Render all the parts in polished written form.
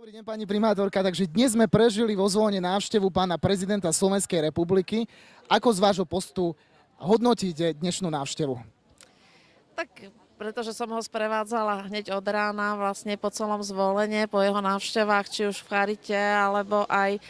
Dobrý deň, pani primátorka. Takže dnes sme prežili vo Zvone návštevu pána prezidenta Slovenskej republiky. Ako z vášho postu hodnotíte dnešnú návštevu? Tak pretože som ho sprevádzala hneď od rána vlastne po celom Zvolenie, po jeho návštevách, či už v Charite, alebo aj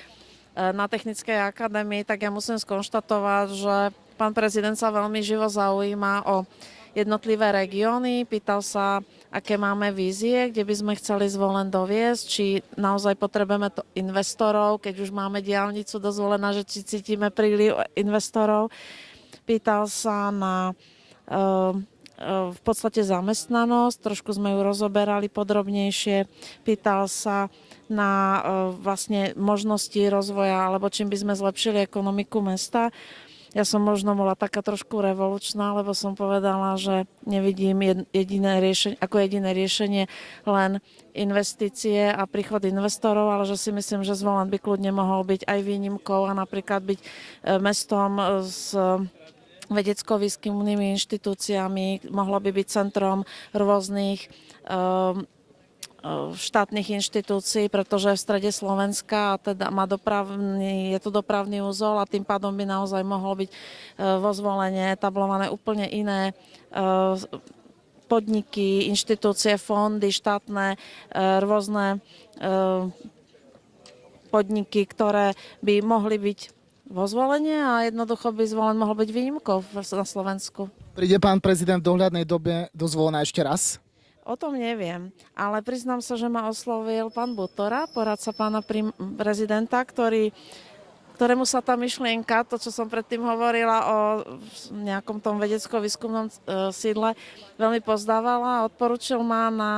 na Technickej akadémii, tak ja musím skonštatovať, že pán prezident sa veľmi živo zaujíma o jednotlivé regióny, pýtal sa, aké máme vízie, kde by sme chceli Zvolen doviesť, či naozaj potrebujeme to investorov, keď už máme diaľnicu do Zvolena, že či cítime príliv investorov. Pýtal sa na v podstate zamestnanosť, trošku sme ju rozoberali podrobnejšie. Pýtal sa na vlastne možnosti rozvoja, alebo čím by sme zlepšili ekonomiku mesta. Ja som možno bola taká trošku revolučná, lebo som povedala, že nevidím jediné riešenie len investície a príchod investorov, ale že si myslím, že Zvolen by kľudne mohol byť aj výnimkou a napríklad byť mestom s vedecko-výskumnými inštitúciami, mohlo by byť centrom rôznych štátnych inštitúcií, pretože v strede Slovenska teda je to dopravný úzol a tým pádom by naozaj mohlo byť vo Zvolene etablované úplne iné podniky, inštitúcie, fondy štátne, rôzne podniky, ktoré by mohli byť vo Zvolenie a jednoducho by Zvolen mohol byť výnimkou na Slovensku. Príde pán prezident v dohľadnej dobe do Zvolena ešte raz? O tom neviem, ale priznám sa, že ma oslovil pán Butora, poradca pána prezidenta, ktorému sa tá myšlienka, to, čo som predtým hovorila o nejakom tom vedecko-výskumnom sídle, veľmi pozdávala a odporúčil ma na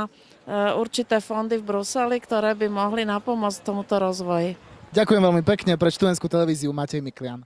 určité fondy v Bruseli, ktoré by mohli napomôcť tomuto rozvoji. Ďakujem veľmi pekne. Pre študentskú televíziu Matej Miklian.